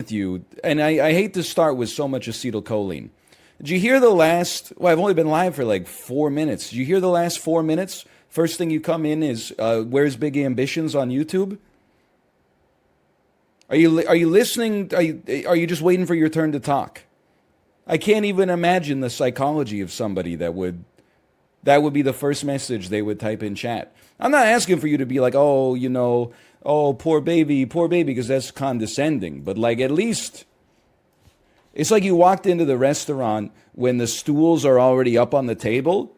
with you, and I hate to start with so much acetylcholine. Did you hear the last? Well, I've only been live for like 4 minutes. Did you hear the last 4 minutes? First thing you come in is "Where's Big Ambitions" on YouTube. Are you listening? Are you just waiting for your turn to talk? I can't even imagine the psychology of somebody that would be the first message they would type in chat. I'm not asking for you to be like, oh, oh, poor baby, because that's condescending. But like, at least, it's like you walked into the restaurant when the stools are already up on the table,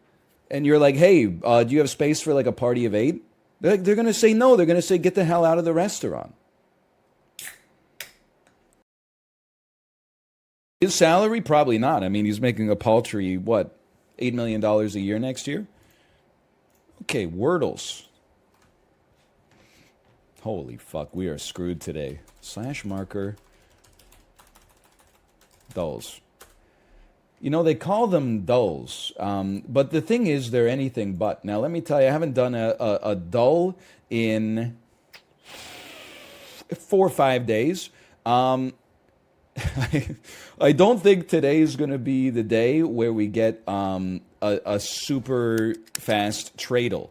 and you're like, hey, do you have space for like a party of 8? They're going to say no. They're going to say, get the hell out of the restaurant. His salary? Probably not. I mean, he's making a paltry, what, $8 million a year next year? Okay, Wordles. Holy fuck, we are screwed today. Slash marker. Dulls. You know, they call them dulls, but the thing is, they're anything but. Now, let me tell you, I haven't done a dull in 4 or 5 days. I don't think today is going to be the day where we get a super fast tradle,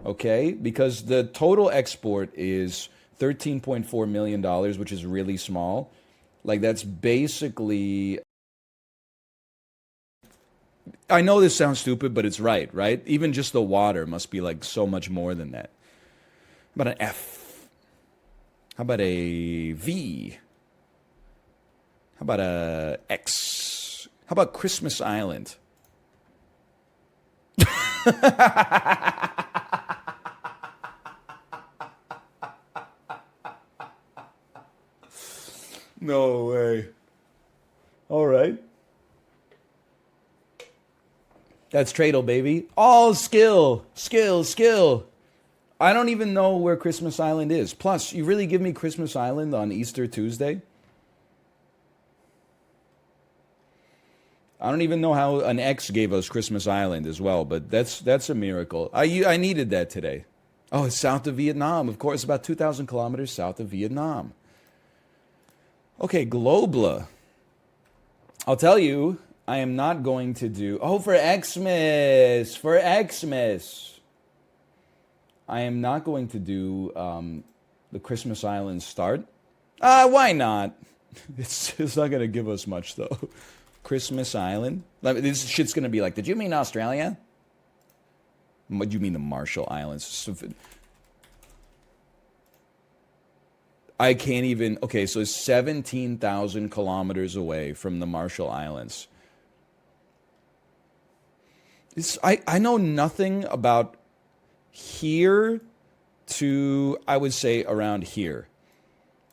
okay? Because the total export is $13.4 million, which is really small. Like, that's basically... I know this sounds stupid, but it's right? Even just the water must be like so much more than that. How about an F? How about a V? How about a X? How about Christmas Island? No way. All right. That's Tradle, baby. All skill. I don't even know where Christmas Island is. Plus, you really give me Christmas Island on Easter Tuesday? I don't even know how an X gave us Christmas Island as well, but that's a miracle. I needed that today. Oh, it's south of Vietnam. Of course, about 2,000 kilometers south of Vietnam. Okay, Globla. I'll tell you, I am not going to do... Oh, for Xmas! I am not going to do the Christmas Island start. Why not? It's not going to give us much, though. Christmas Island. This shit's going to be like, did you mean Australia? What do you mean the Marshall Islands? I can't even... Okay, so it's 17,000 kilometers away from the Marshall Islands. I know nothing about here to, I would say, around here.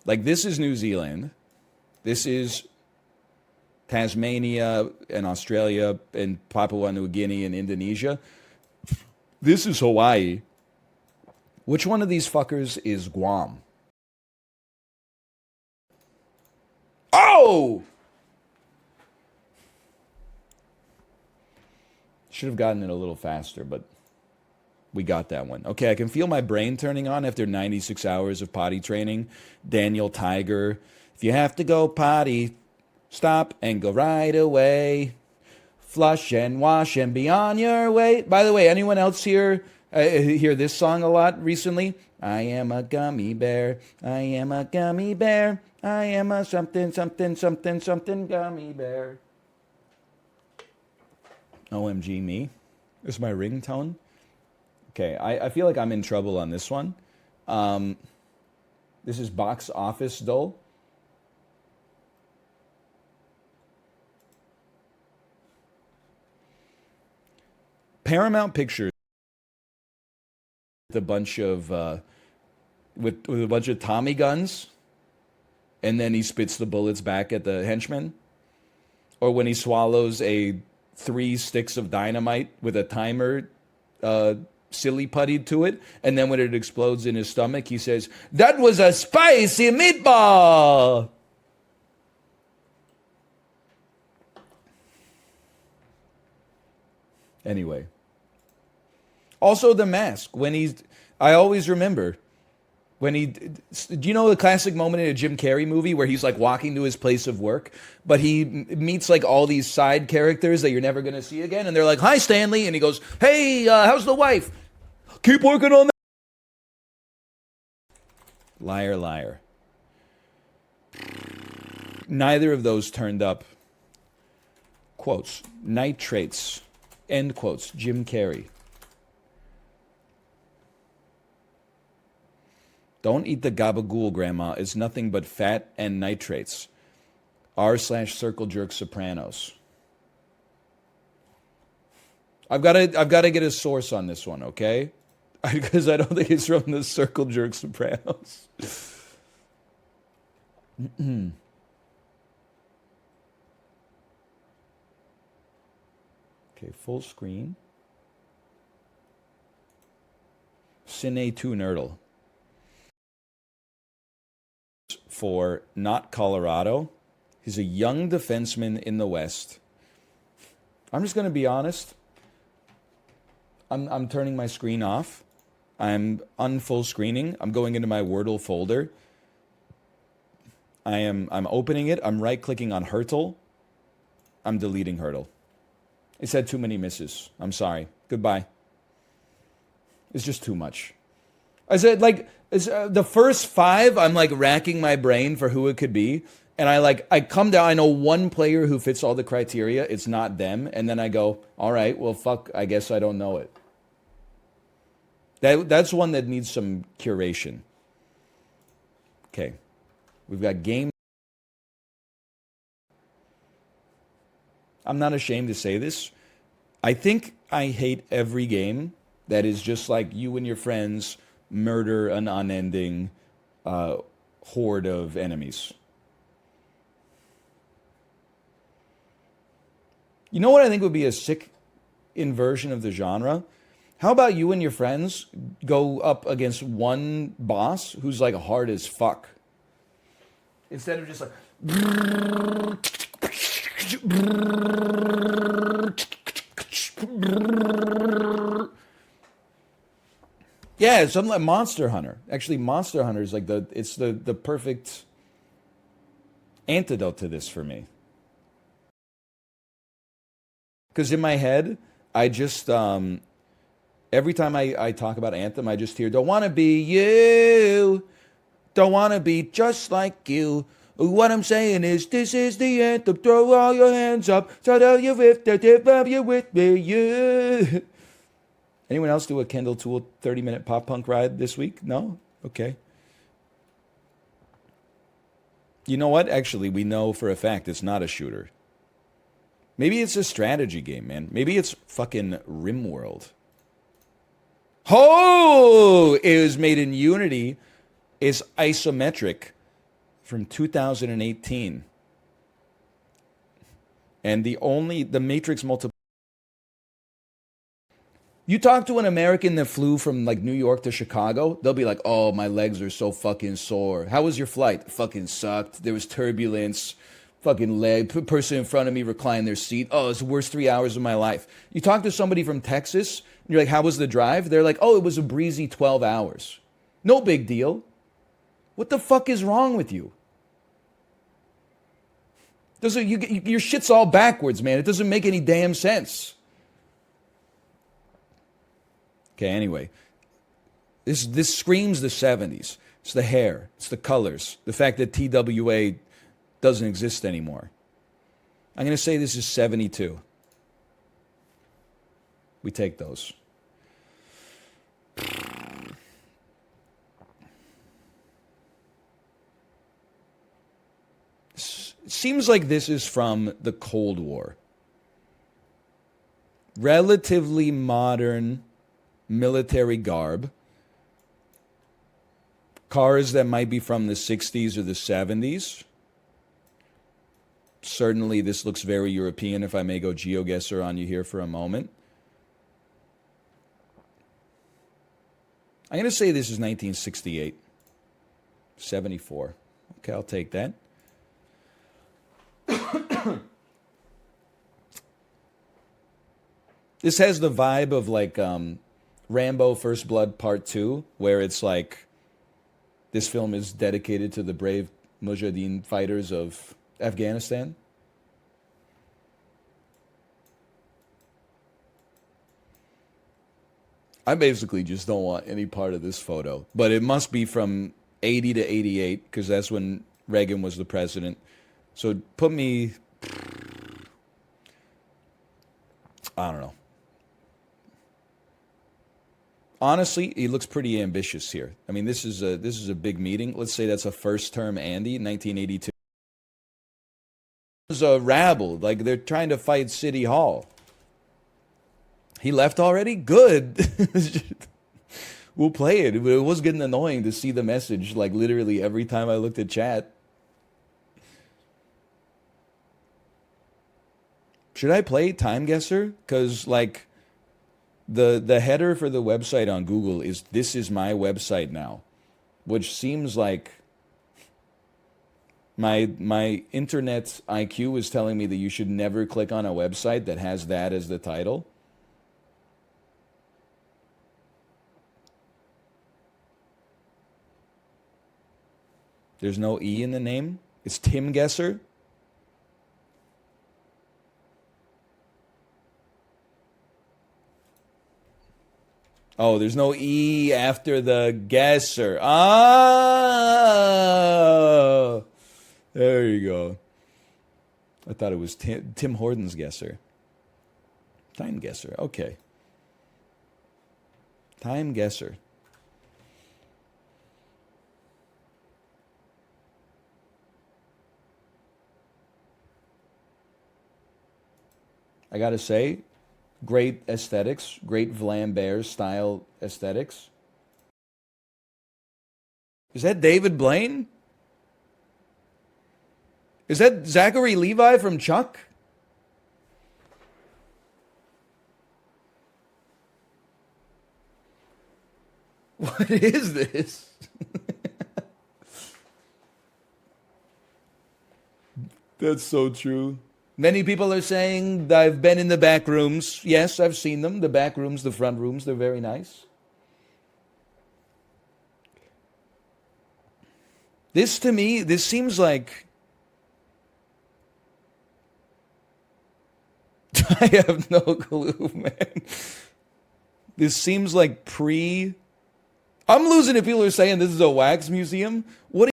Like, this is New Zealand. This is Tasmania and Australia and Papua New Guinea and Indonesia. This is Hawaii. Which one of these fuckers is Guam? Oh! Should have gotten it a little faster, but we got that one. Okay, I can feel my brain turning on after 96 hours of potty training. Daniel Tiger. If you have to go potty, stop and go right away. Flush and wash and be on your way. By the way, anyone else here hear this song a lot recently? I am a gummy bear. I am a gummy bear. I am a something, something, something, something gummy bear. OMG me. This is my ringtone. Okay, I feel like I'm in trouble on this one. This is Box Office Dull. Paramount Pictures with a bunch of with a bunch of Tommy guns, and then he spits the bullets back at the henchman, or when he swallows 3 sticks of dynamite with a timer silly puttied to it, and then when it explodes in his stomach, he says, "That was a spicy meatball." Anyway. Also, The Mask. I always remember When he, do you know the classic moment in a Jim Carrey movie where he's like walking to his place of work, but he meets like all these side characters that you're never going to see again, and they're like, "Hi, Stanley," and he goes, "Hey, how's the wife? Keep working on that." Liar, liar. Neither of those turned up. Quotes, nitrates, end quotes, Jim Carrey. Don't eat the gabagool, Grandma. It's nothing but fat and nitrates. r/circle jerk sopranos. I've got to get a source on this one, okay? Because I don't think it's from the circle jerk sopranos. Okay, full screen. Cine 2 Nerdle. For not Colorado. He's a young defenseman in the West. I'm just going to be honest. I'm turning my screen off. I'm unfull screening. I'm going into my Wordle folder. I'm opening it. I'm right-clicking on Hurtle. I'm deleting Hurtle. It's had too many misses. I'm sorry. Goodbye. It's just too much. I said, like, the first 5, I'm like racking my brain for who it could be. And I come down, I know one player who fits all the criteria. It's not them. And then I go, all right, well, fuck, I guess I don't know it. That's one that needs some curation. Okay. We've got game. I'm not ashamed to say this. I think I hate every game that is just like you and your friends murder an unending horde of enemies. You know what I think would be a sick inversion of the genre? How about you and your friends go up against one boss who's like hard as fuck? Instead of just like... Yeah, it's something like Monster Hunter. Actually, Monster Hunter is like the perfect antidote to this for me. Because in my head, I just every time I talk about Anthem, I just hear, "Don't want to be you, don't want to be just like you." What I'm saying is, this is the anthem. Throw all your hands up. Tell you if the tip of you with me, you. Anyone else do a Kendall Tool 30-minute pop punk ride this week? No? Okay. You know what? Actually, we know for a fact it's not a shooter. Maybe it's a strategy game, man. Maybe it's fucking RimWorld. Oh! It was made in Unity. It's isometric from 2018. And the Matrix multiple. You talk to an American that flew from like New York to Chicago, they'll be like, "Oh, my legs are so fucking sore. How was your flight?" "Fucking sucked. There was turbulence. Fucking leg. Person in front of me reclined their seat. Oh, it's the worst 3 hours of my life." You talk to somebody from Texas, and you're like, "How was the drive?" They're like, "Oh, it was a breezy 12 hours. No big deal." What the fuck is wrong with you? Your shit's all backwards, man. It doesn't make any damn sense. Okay, anyway, this screams the 70s. It's the hair, it's the colors, the fact that TWA doesn't exist anymore. I'm going to say this is 72. We take those. Seems like this is from the Cold War. Relatively modern military garb. Cars that might be from the 60s or the 70s. Certainly this looks very European, if I may go GeoGuessr on you here for a moment. I'm going to say this is 1968. 74. Okay, I'll take that. This has the vibe of like Rambo First Blood Part 2, where it's like This film is dedicated to the brave Mujahideen fighters of Afghanistan. I basically just don't want any part of this photo, but it must be from 80 to 88 because that's when Reagan was the president. So put me, I don't know. Honestly, he looks pretty ambitious here. I mean, this is a big meeting. Let's say that's a first term Andy, 1982. It was a rabble, like they're trying to fight City Hall. He left already? Good. We'll play it. It was getting annoying to see the message like literally every time I looked at chat. Should I play Time Guesser? Because like the header for the website on Google is "This is my website now," which seems like my internet IQ is telling me that you should never click on a website that has that as the title. There's no E in the name. It's Tim Guesser. Oh, there's no E after the guesser. Ah, there you go. I thought it was Tim Horton's guesser. Time Guesser. Okay. Time Guesser. I gotta say, great aesthetics, great Vlambert style aesthetics. Is that David Blaine? Is that Zachary Levi from Chuck? What is this? That's so true. Many people are saying I've been in the back rooms. Yes, I've seen them. The back rooms, the front rooms, they're very nice. This to me, this seems like I have no clue, man. This seems like pre I'm losing if people are saying this is a wax museum. What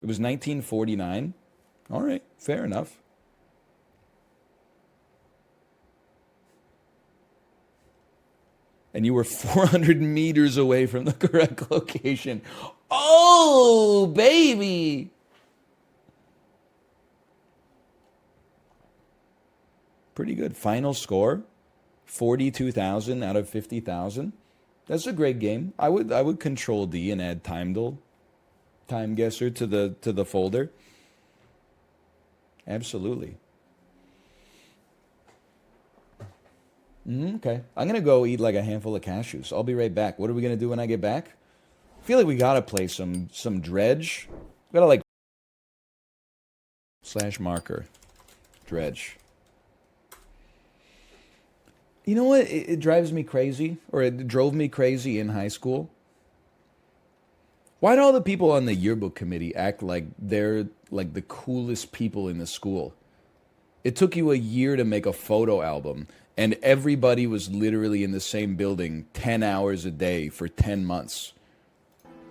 It was 1949. All right, fair enough. And you were 400 meters away from the correct location. Oh, baby. Pretty good. Final score, 42,000 out of 50,000. That's a great game. I would control D and add time guesser to the folder. Absolutely. Okay. I'm going to go eat like a handful of cashews. I'll be right back. What are we going to do when I get back? I feel like we got to play some dredge. We got to like /marker dredge. You know what? It drives me crazy, or it drove me crazy in high school. Why do all the people on the yearbook committee act like they're like the coolest people in the school? It took you a year to make a photo album, and everybody was literally in the same building 10 hours a day for 10 months.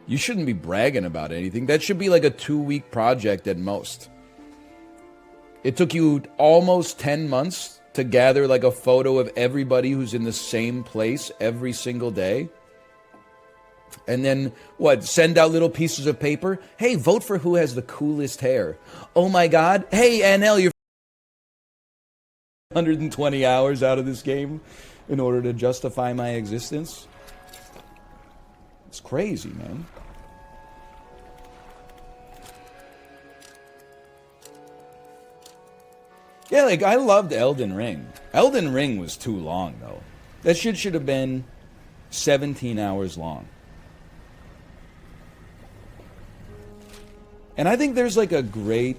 You shouldn't be bragging about anything. That should be like a 2-week project at most. It took you almost 10 months to gather like a photo of everybody who's in the same place every single day. And then, what, send out little pieces of paper? Hey, vote for who has the coolest hair. Oh my God. Hey, NL, you're 120 hours out of this game in order to justify my existence. It's crazy, man. Yeah, like, I loved Elden Ring. Elden Ring was too long, though. That shit should have been 17 hours long. And I think there's like a great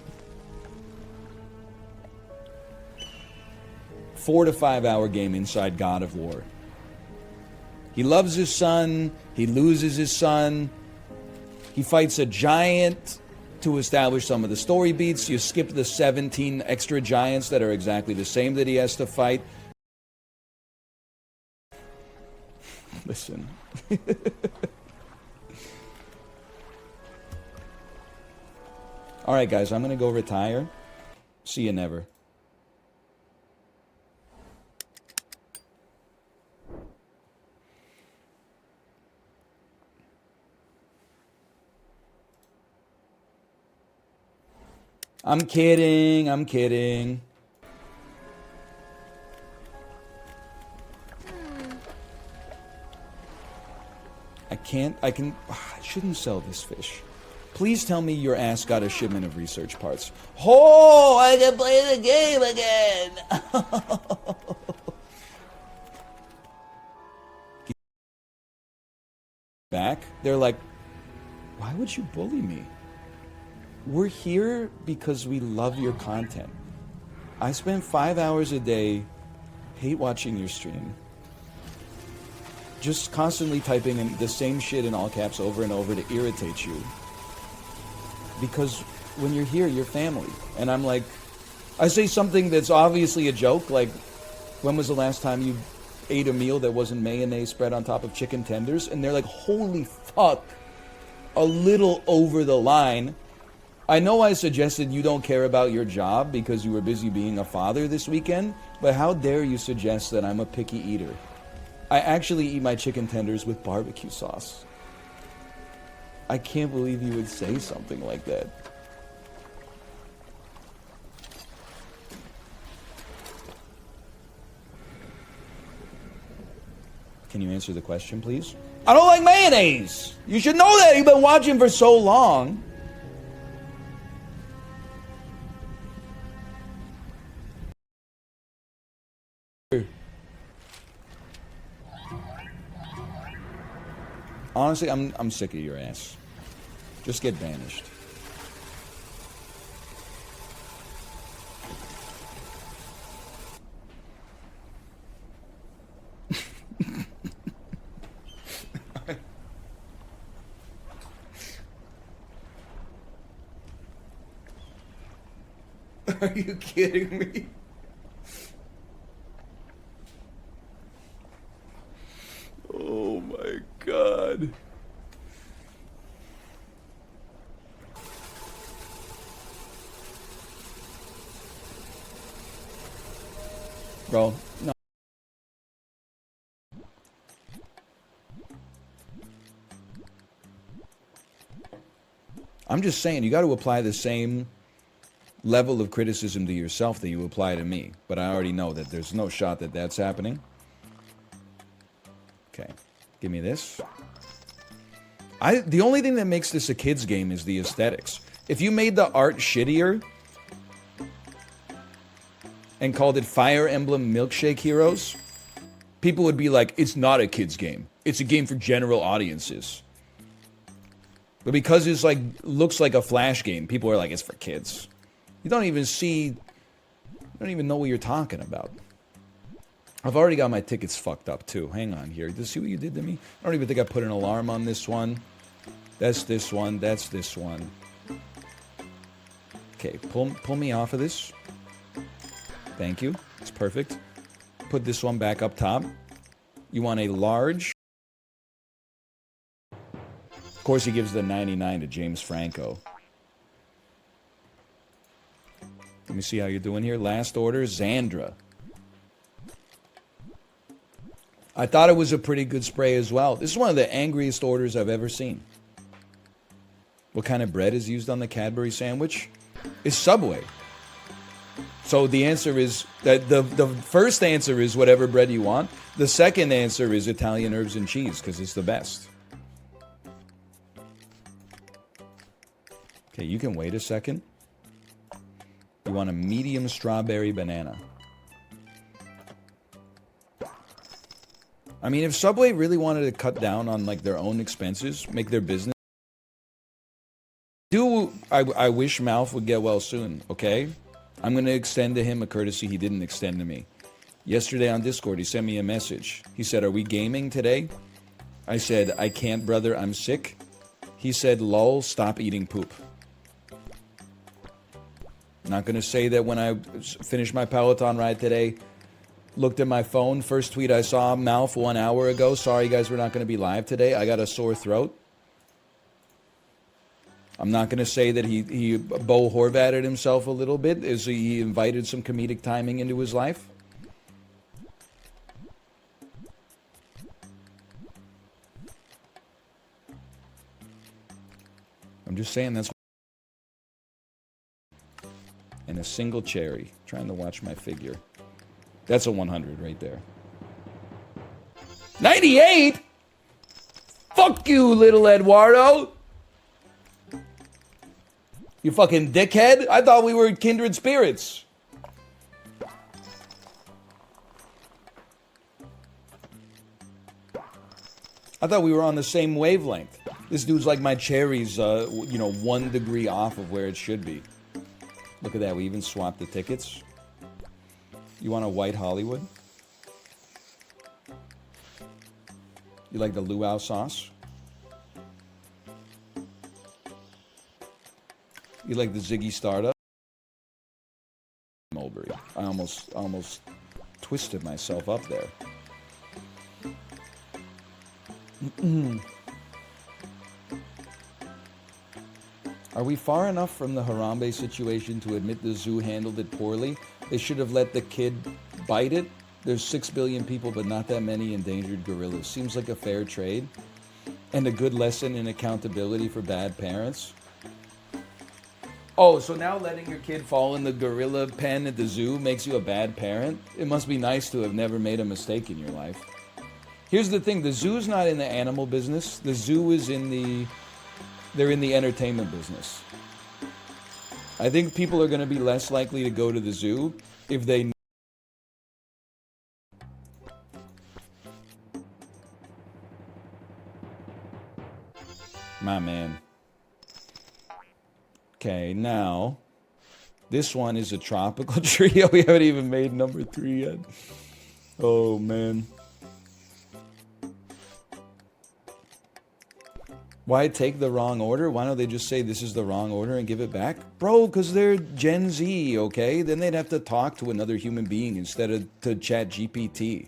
4 to 5 hour game inside God of War. He loves his son, he loses his son, He fights a giant to establish some of the story beats. You skip the 17 extra giants that are exactly the same that he has to fight. Listen. All right, guys, I'm going to go retire. See you never. I'm kidding. I'm kidding. I shouldn't sell this fish. Please tell me your ass got a shipment of research parts. Oh, I can play the game again. Back, they're like, why would you bully me? We're here because we love your content. I spend 5 hours a day, hate watching your stream. Just constantly typing in the same shit in all caps over and over to irritate you. Because when you're here, you're family. And I'm like, I say something that's obviously a joke, like, when was the last time you ate a meal that wasn't mayonnaise spread on top of chicken tenders? And they're like, holy fuck, a little over the line. I know I suggested you don't care about your job because you were busy being a father this weekend, but how dare you suggest that I'm a picky eater? I actually eat my chicken tenders with barbecue sauce. I can't believe you would say something like that. Can you answer the question, please? I don't like mayonnaise! You should know that! You've been watching for so long. Honestly, I'm sick of your ass. Just get banished. Are you kidding me? Oh my god. Bro, no. I'm just saying, you got to apply the same level of criticism to yourself that you apply to me. But I already know that there's no shot that that's happening. Okay, give me this. The only thing that makes this a kid's game is the aesthetics. If you made the art shittier and called it Fire Emblem Milkshake Heroes, people would be like, it's not a kid's game. It's a game for general audiences. But because it's like, looks like a Flash game, people are like, it's for kids. You don't even know what you're talking about. I've already got my tickets fucked up too. Hang on here. You see what you did to me? I don't even think I put an alarm on this one. That's this one. That's this one. Okay, pull me off of this. Thank you. It's perfect. Put this one back up top. You want a large. Of course, he gives the 99 to James Franco. Let me see how you're doing here. Last order, Xandra. I thought it was a pretty good spray as well. This is one of the angriest orders I've ever seen. What kind of bread is used on the Cadbury sandwich? It's Subway. So the answer is that the first answer is whatever bread you want. The second answer is Italian herbs and cheese because it's the best. Okay, you can wait a second. You want a medium strawberry banana. I mean, if Subway really wanted to cut down on like their own expenses, make their business. I wish Malf would get well soon, okay? I'm going to extend to him a courtesy he didn't extend to me. Yesterday on Discord, he sent me a message. He said, are we gaming today? I said, I can't, brother, I'm sick. He said, lol, stop eating poop. Not going to say that when I finished my Peloton ride today, looked at my phone, first tweet I saw, mouth 1 hour ago, sorry guys, we're not going to be live today. I got a sore throat. I'm not going to say that he Bo Horvated himself a little bit as he invited some comedic timing into his life. I'm just saying that's... And a single cherry. Trying to watch my figure. That's a 100 right there. 98? Fuck you, little Eduardo. You fucking dickhead. I thought we were kindred spirits. I thought we were on the same wavelength. This dude's like my cherries, 1 degree off of where it should be. Look at that. We even swapped the tickets. You want a white Hollywood? You like the luau sauce? You like the Ziggy Stardust? Mulberry. I almost twisted myself up there. Are we far enough from the Harambe situation to admit the zoo handled it poorly? They should have let the kid bite it. There's 6 billion people, but not that many endangered gorillas. Seems like a fair trade. And a good lesson in accountability for bad parents. Oh, so now letting your kid fall in the gorilla pen at the zoo makes you a bad parent? It must be nice to have never made a mistake in your life. Here's the thing, the zoo's not in the animal business. The zoo is they're in the entertainment business. I think people are going to be less likely to go to the zoo if they... My man. Okay, now, this one is a tropical trio. We haven't even made number 3 yet. Oh, man. Why take the wrong order? Why don't they just say this is the wrong order and give it back? Bro, because they're Gen Z, okay? Then they'd have to talk to another human being instead of to chat GPT.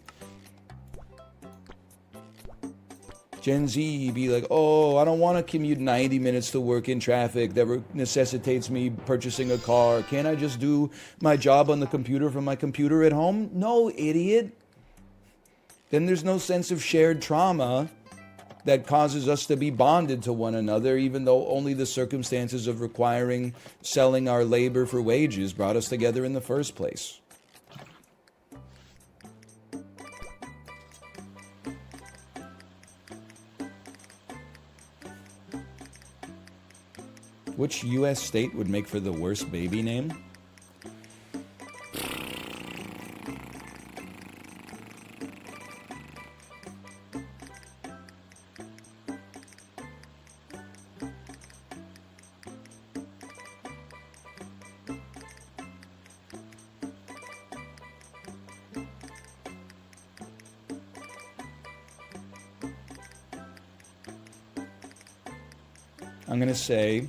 Gen Z be like, oh, I don't want to commute 90 minutes to work in traffic that necessitates me purchasing a car. Can't I just do my job on the computer from my computer at home? No, idiot. Then there's no sense of shared trauma that causes us to be bonded to one another, even though only the circumstances of requiring selling our labor for wages brought us together in the first place. Which U.S. state would make for the worst baby name? I'm gonna say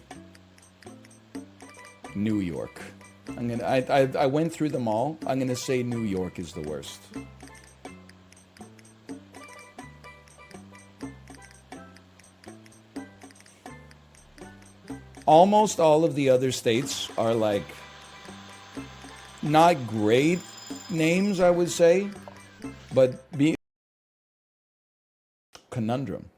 New York. I went through them all. I'm gonna say New York is the worst. Almost all of the other states are like not great names, I would say, but be conundrum.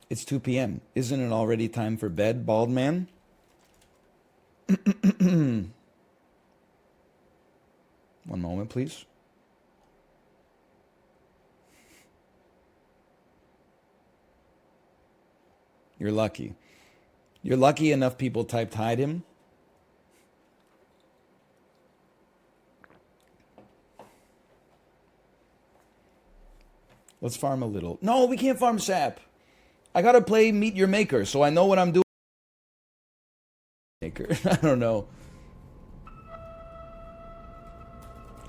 It's 2 p.m. Isn't it already time for bed, bald man? One moment, please. You're lucky. You're lucky enough people typed hide him. Let's farm a little. No, we can't farm sap. I gotta play Meet Your Maker, so I know what I'm doing. Maker. I don't know.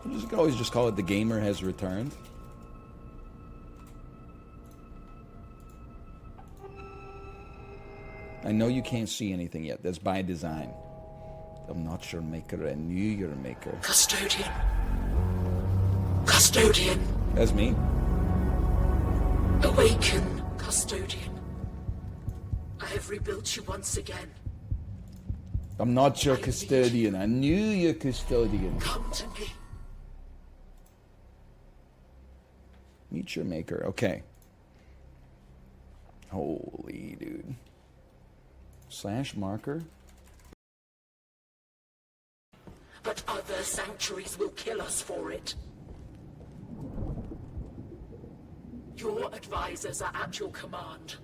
You can always just call it the gamer has returned. I know you can't see anything yet. That's by design. I'm not your maker. I knew you're a maker. Custodian. Custodian. That's me. Awaken, Custodian. I have rebuilt you once again. I'm not your custodian. I knew you're custodian. Come to me. Meet your maker. Okay. Holy dude. Slash marker. But other sanctuaries will kill us for it. Your advisors are at your command.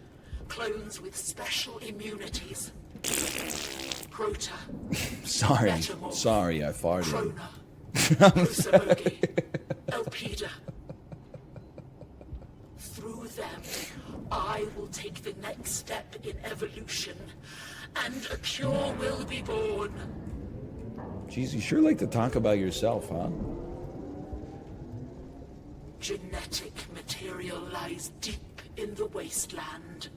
Clones with special immunities. Crota. Sorry. Metamorph, Sorry, I farted. Krona. Kusamogi. Elpida. Through them, I will take the next step in evolution, and a cure will be born. Jeez, you sure like to talk about yourself, huh? Genetic material lies deep in the wasteland.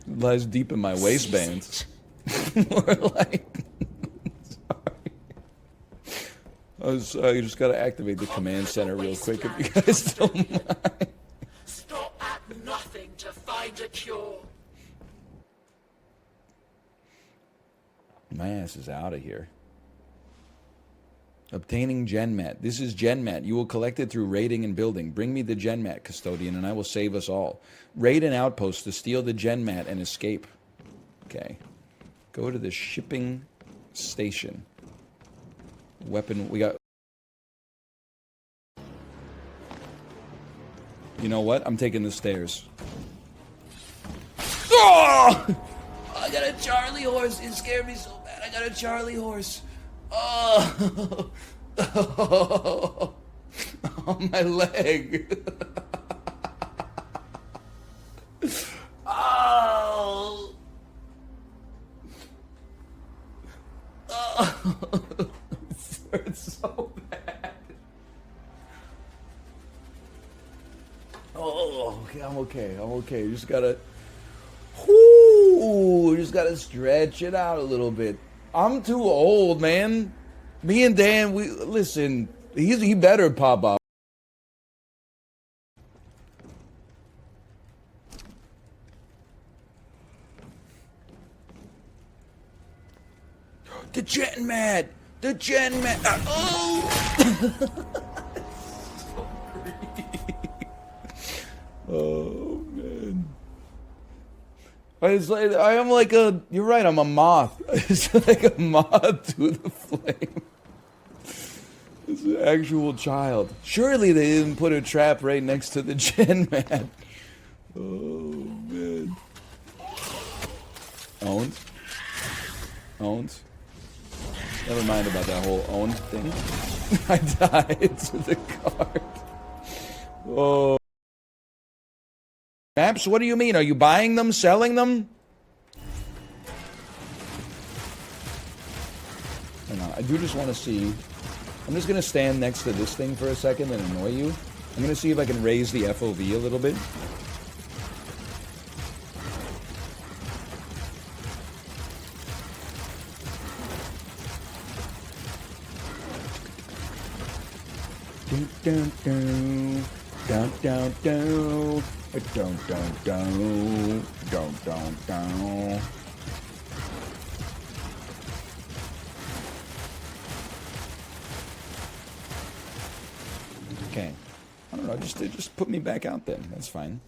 It lies deep in my waistband. More like... Sorry. You just gotta activate the command center real quick if you guys don't mind. Stop at nothing to find a cure. My ass is out of here. Obtaining GenMat. This is GenMat. You will collect it through raiding and building. Bring me the GenMat, Custodian, and I will save us all. Raid an outpost to steal the GenMat and escape. Okay. Go to the shipping station. Weapon. We got... You know what? I'm taking the stairs. Oh! I got a Charlie horse. It scared me so bad. I got a Charlie horse. Oh, oh, my leg. Oh, oh, this hurts so bad. Oh, okay, I'm okay. I'm okay. You just gotta, just gotta stretch it out a little bit. I'm too old, man. Me and Dan, listen. He better pop up. The GenMat. The GenMat. Oh. Oh man. It's like, I am like a, you're right, I'm a moth. It's like a moth to the flame. It's an actual child. Surely they didn't put a trap right next to the GenMat. Oh, man. Owned? Owned? Never mind about that whole owned thing. I died to the card. Oh. Maps, what do you mean? Are you buying them, selling them? Hang on, I do just want to see. I'm just going to stand next to this thing for a second and annoy you. I'm going to see if I can raise the FOV a little bit. Dun, dun, dun. Dun, dun, dun. Dun, dun, dun. Dun, dun, dun. Okay. I don't know, just put me back out then. That's fine.